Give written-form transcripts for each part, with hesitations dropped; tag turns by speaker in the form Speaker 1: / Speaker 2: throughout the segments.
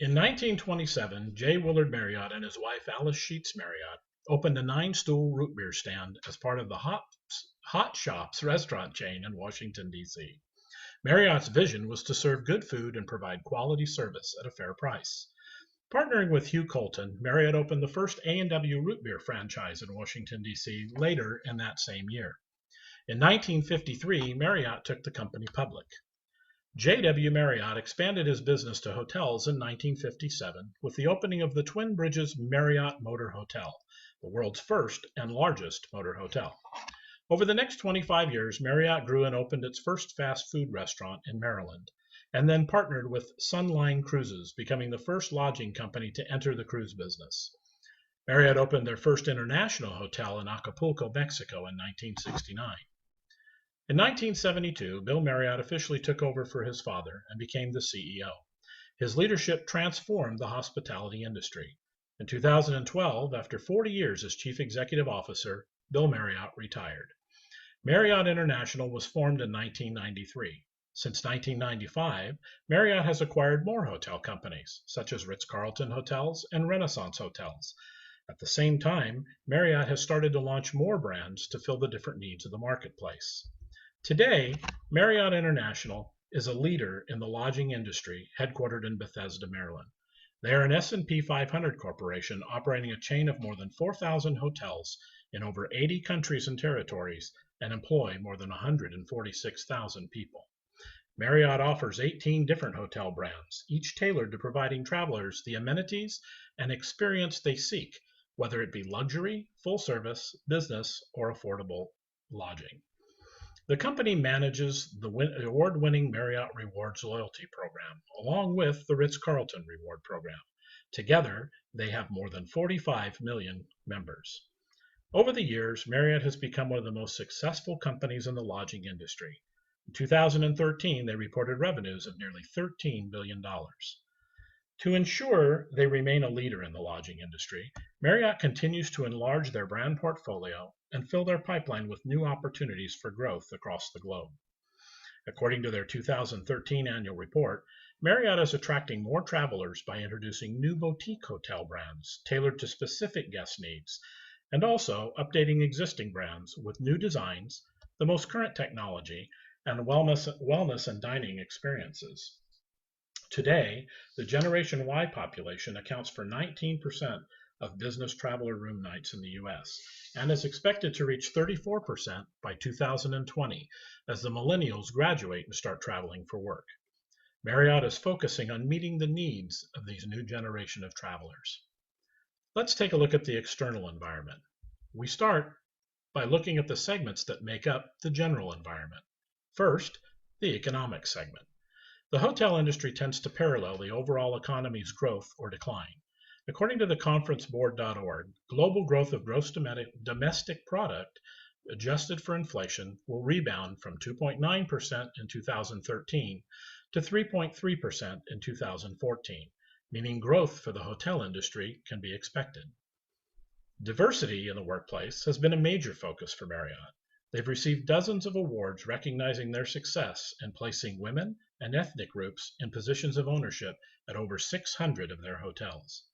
Speaker 1: In 1927, J. Willard Marriott and his wife Alice Sheets Marriott opened a nine-stool root beer stand as part of the Hot Shops restaurant chain in Washington, D.C. Marriott's vision was to serve good food and provide quality service at a fair price. Partnering with Hugh Colton, Marriott opened the first A&W root beer franchise in Washington, D.C. later in that same year. In 1953, Marriott took the company public. J.W. Marriott expanded his business to hotels in 1957 with the opening of the Twin Bridges Marriott Motor Hotel, the world's first and largest motor hotel. Over the next 25 years, Marriott grew and opened its first fast food restaurant in Maryland, and then partnered with Sunline Cruises, becoming the first lodging company to enter the cruise business. Marriott opened their first international hotel in Acapulco, Mexico in 1969. In 1972, Bill Marriott officially took over for his father and became the CEO. His leadership transformed the hospitality industry. In 2012, after 40 years as chief executive officer, Bill Marriott retired. Marriott International was formed in 1993. Since 1995, Marriott has acquired more hotel companies, such as Ritz-Carlton Hotels and Renaissance Hotels. At the same time, Marriott has started to launch more brands to fill the different needs of the marketplace. Today, Marriott International is a leader in the lodging industry, headquartered in Bethesda, Maryland. They are an S&P 500 corporation operating a chain of more than 4,000 hotels in over 80 countries and territories and employ more than 146,000 people. Marriott offers 18 different hotel brands, each tailored to providing travelers the amenities and experience they seek, whether it be luxury, full service, business, or affordable lodging. The company manages the award-winning Marriott Rewards loyalty program, along with the Ritz-Carlton Reward program. Together, they have more than 45 million members. Over the years, Marriott has become one of the most successful companies in the lodging industry. In 2013, they reported revenues of nearly $13 billion. To ensure they remain a leader in the lodging industry, Marriott continues to enlarge their brand portfolio and fill their pipeline with new opportunities for growth across the globe. According to their 2013 annual report, Marriott is attracting more travelers by introducing new boutique hotel brands tailored to specific guest needs, and also updating existing brands with new designs, the most current technology, and wellness and dining experiences. Today, the Generation Y population accounts for 19% of business traveler room nights in the U.S. and is expected to reach 34% by 2020 as the millennials graduate and start traveling for work. Marriott is focusing on meeting the needs of these new generation of travelers. Let's take a look at the external environment. We start by looking at the segments that make up the general environment. First, the economic segment. The hotel industry tends to parallel the overall economy's growth or decline. According to the conferenceboard.org, global growth of gross domestic product adjusted for inflation will rebound from 2.9% in 2013 to 3.3% in 2014, meaning growth for the hotel industry can be expected. Diversity in the workplace has been a major focus for Marriott. They've received dozens of awards recognizing their success in placing women and ethnic groups in positions of ownership at over 600 of their hotels.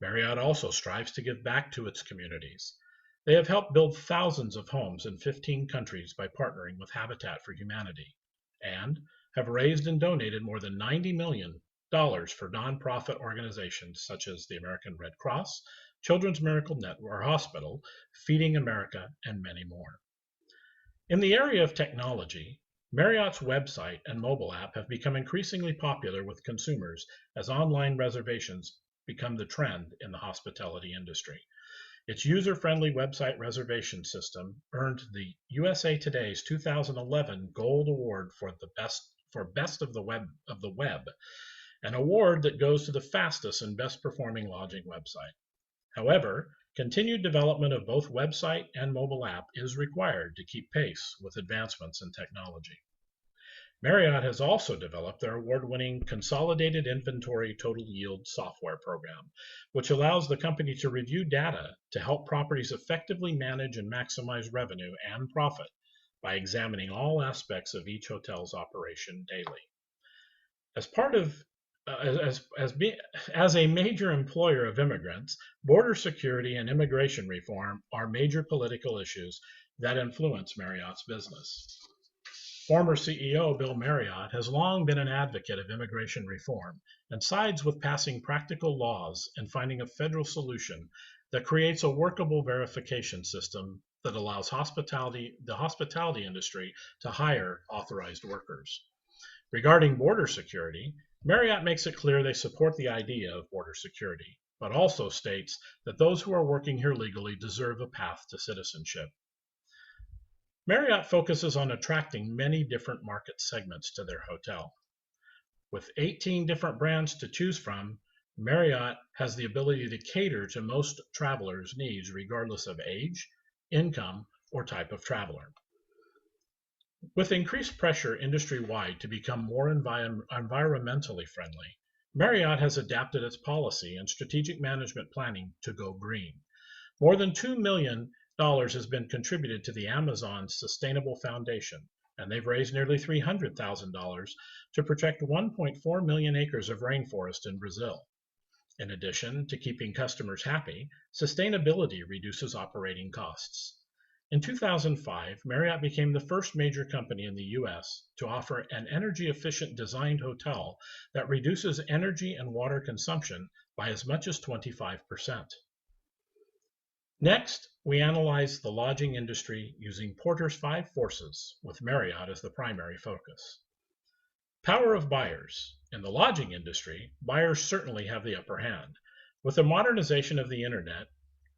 Speaker 1: Marriott also strives to give back to its communities. They have helped build thousands of homes in 15 countries by partnering with Habitat for Humanity, and have raised and donated more than $90 million for nonprofit organizations such as the American Red Cross, Children's Miracle Network Hospital, Feeding America, and many more. In the area of technology, Marriott's website and mobile app have become increasingly popular with consumers as online reservations become the trend in the hospitality industry. Its user-friendly website reservation system earned the USA Today's 2011 Gold Award for Best of the Web, an award that goes to the fastest and best performing lodging website. However, continued development of both website and mobile app is required to keep pace with advancements in technology. Marriott has also developed their award-winning Consolidated Inventory Total Yield software program, which allows the company to review data to help properties effectively manage and maximize revenue and profit by examining all aspects of each hotel's operation daily. As part of as a major employer of immigrants, border security and immigration reform are major political issues that influence Marriott's business. Former CEO Bill Marriott has long been an advocate of immigration reform and sides with passing practical laws and finding a federal solution that creates a workable verification system that allows the hospitality industry to hire authorized workers. Regarding border security, Marriott makes it clear they support the idea of border security, but also states that those who are working here legally deserve a path to citizenship. Marriott focuses on attracting many different market segments to their hotel. With 18 different brands to choose from, Marriott has the ability to cater to most travelers' needs regardless of age, income, or type of traveler. With increased pressure industry-wide to become more environmentally friendly, Marriott has adapted its policy and strategic management planning to go green. More than $2 million has been contributed to the Amazon Sustainable Foundation, and they've raised nearly $300,000 to protect 1.4 million acres of rainforest in Brazil. In addition to keeping customers happy, sustainability reduces operating costs. In 2005, Marriott became the first major company in the U.S. to offer an energy-efficient designed hotel that reduces energy and water consumption by as much as 25%. Next, we analyze the lodging industry using Porter's 5 forces, with Marriott as the primary focus. Power of buyers. In the lodging industry, buyers certainly have the upper hand. With the modernization of the internet,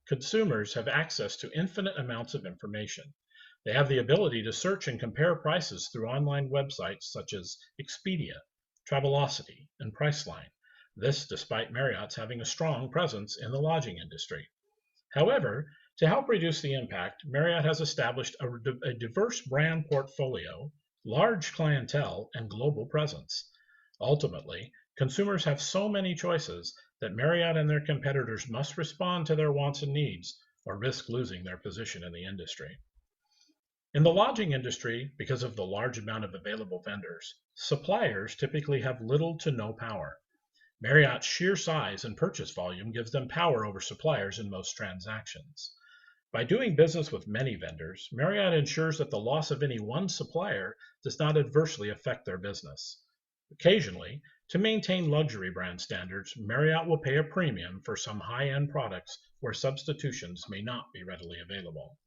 Speaker 1: consumers have access to infinite amounts of information. They have the ability to search and compare prices through online websites such as Expedia, Travelocity, and Priceline. This despite Marriott's having a strong presence in the lodging industry. However, to help reduce the impact, Marriott has established a diverse brand portfolio, large clientele, and global presence. Ultimately, consumers have so many choices that Marriott and their competitors must respond to their wants and needs or risk losing their position in the industry. In the lodging industry, because of the large amount of available vendors, suppliers typically have little to no power. Marriott's sheer size and purchase volume gives them power over suppliers in most transactions. By doing business with many vendors, Marriott ensures that the loss of any one supplier does not adversely affect their business. Occasionally, to maintain luxury brand standards, Marriott will pay a premium for some high-end products where substitutions may not be readily available.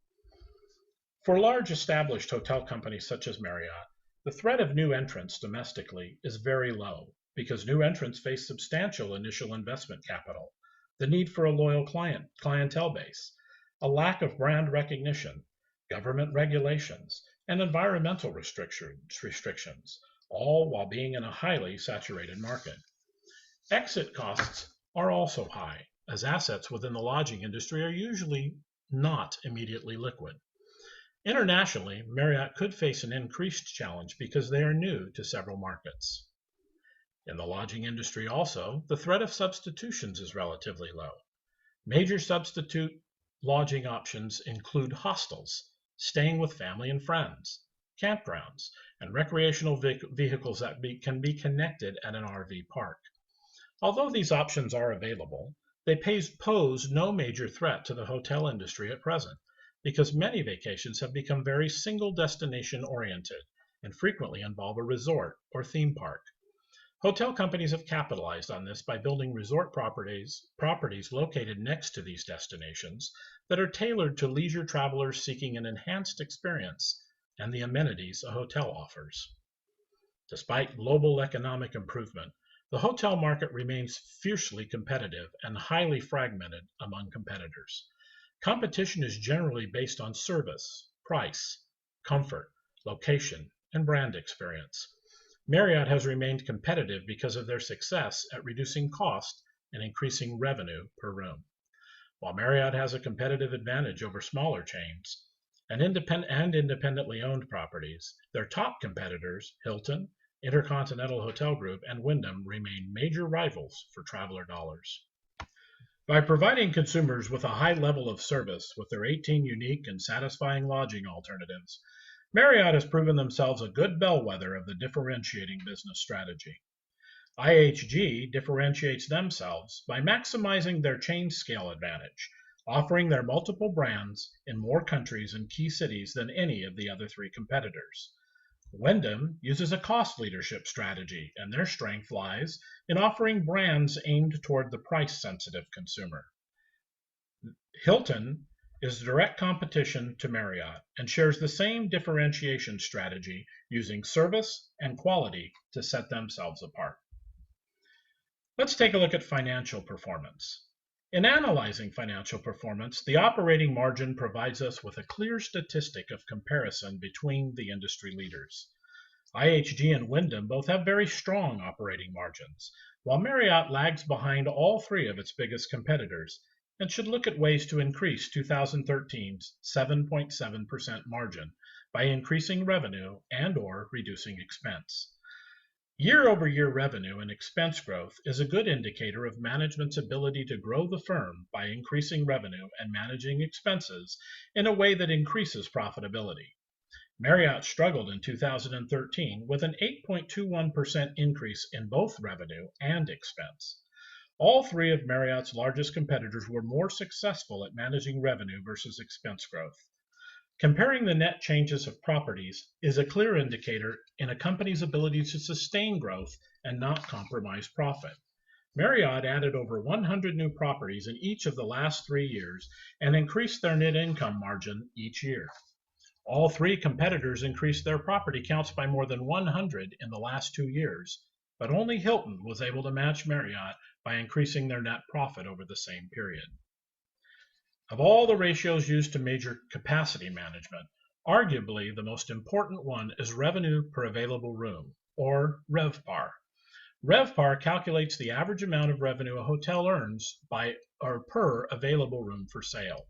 Speaker 1: For large established hotel companies such as Marriott, the threat of new entrants domestically is very low because new entrants face substantial initial investment capital, the need for a loyal clientele base, a lack of brand recognition, government regulations, and environmental restrictions, all while being in a highly saturated market. Exit costs are also high, as assets within the lodging industry are usually not immediately liquid. Internationally, Marriott could face an increased challenge because they are new to several markets. In the lodging industry also, the threat of substitutions is relatively low. Major substitute lodging options include hostels, staying with family and friends, campgrounds, and recreational vehicles that can be connected at an RV park. Although these options are available, they pose no major threat to the hotel industry at present, because many vacations have become very single destination oriented and frequently involve a resort or theme park. Hotel companies have capitalized on this by building resort properties located next to these destinations that are tailored to leisure travelers seeking an enhanced experience and the amenities a hotel offers. Despite global economic improvement, the hotel market remains fiercely competitive and highly fragmented among competitors. Competition is generally based on service, price, comfort, location, and brand experience. Marriott has remained competitive because of their success at reducing cost and increasing revenue per room. While Marriott has a competitive advantage over smaller chains and independently owned properties, their top competitors, Hilton, Intercontinental Hotel Group, and Wyndham, remain major rivals for traveler dollars. By providing consumers with a high level of service with their 18 unique and satisfying lodging alternatives, Marriott has proven themselves a good bellwether of the differentiating business strategy. IHG differentiates themselves by maximizing their chain scale advantage, offering their multiple brands in more countries and key cities than any of the other three competitors. Wyndham uses a cost leadership strategy, and their strength lies in offering brands aimed toward the price-sensitive consumer. Hilton is direct competition to Marriott and shares the same differentiation strategy, using service and quality to set themselves apart. Let's take a look at financial performance. In analyzing financial performance, the operating margin provides us with a clear statistic of comparison between the industry leaders. IHG and Wyndham both have very strong operating margins, while Marriott lags behind all three of its biggest competitors and should look at ways to increase 2013's 7.7% margin by increasing revenue and/or reducing expense. Year-over-year revenue and expense growth is a good indicator of management's ability to grow the firm by increasing revenue and managing expenses in a way that increases profitability. Marriott struggled in 2013 with an 8.21% increase in both revenue and expense. All three of Marriott's largest competitors were more successful at managing revenue versus expense growth. Comparing the net changes of properties is a clear indicator in a company's ability to sustain growth and not compromise profit. Marriott added over 100 new properties in each of the last 3 years and increased their net income margin each year. All three competitors increased their property counts by more than 100 in the last 2 years, but only Hilton was able to match Marriott by increasing their net profit over the same period. Of all the ratios used to measure capacity management, arguably the most important one is revenue per available room, or RevPAR. RevPAR calculates the average amount of revenue a hotel earns per available room for sale.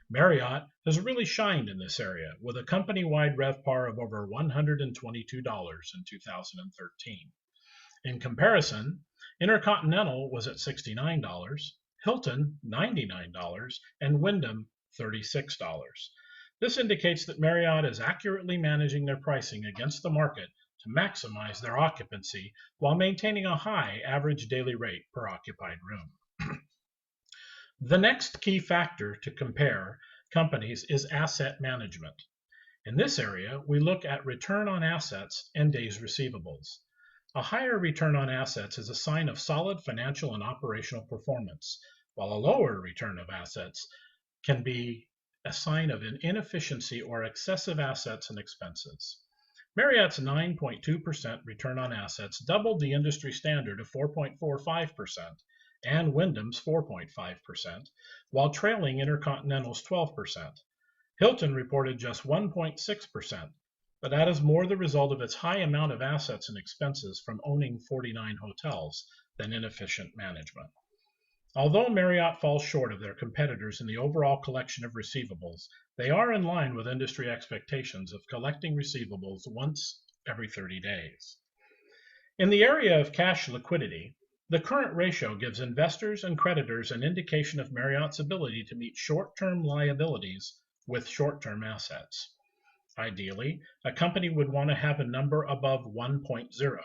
Speaker 1: Marriott has really shined in this area, with a company-wide RevPAR of over $122 in 2013. In comparison, Intercontinental was at $69, Hilton $99, and Wyndham $36. This indicates that Marriott is accurately managing their pricing against the market to maximize their occupancy while maintaining a high average daily rate per occupied room. The next key factor to compare companies is asset management. In this area, we look at return on assets and days receivables. A higher return on assets is a sign of solid financial and operational performance, while a lower return of assets can be a sign of an inefficiency or excessive assets and expenses. Marriott's 9.2% return on assets doubled the industry standard of 4.45%, and Wyndham's 4.5%, while trailing Intercontinental's 12%. Hilton reported just 1.6%, but that is more the result of its high amount of assets and expenses from owning 49 hotels than inefficient management. Although Marriott falls short of their competitors in the overall collection of receivables, they are in line with industry expectations of collecting receivables once every 30 days. In the area of cash liquidity, the current ratio gives investors and creditors an indication of Marriott's ability to meet short-term liabilities with short-term assets. Ideally, a company would want to have a number above 1.0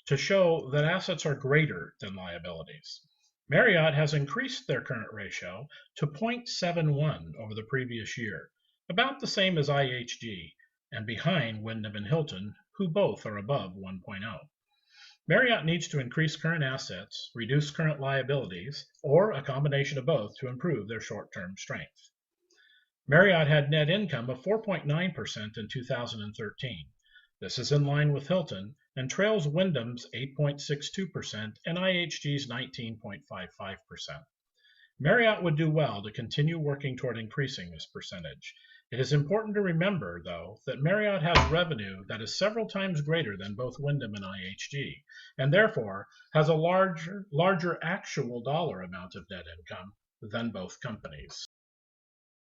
Speaker 1: to show that assets are greater than liabilities. Marriott has increased their current ratio to 0.71 over the previous year, about the same as IHG, and behind Wyndham and Hilton, who both are above 1.0. Marriott needs to increase current assets, reduce current liabilities, or a combination of both to improve their short-term strength. Marriott had net income of 4.9% in 2013. This is in line with Hilton and trails Wyndham's 8.62% and IHG's 19.55%. Marriott would do well to continue working toward increasing this percentage. It is important to remember, though, that Marriott has revenue that is several times greater than both Wyndham and IHG, and therefore has a larger actual dollar amount of net income than both companies.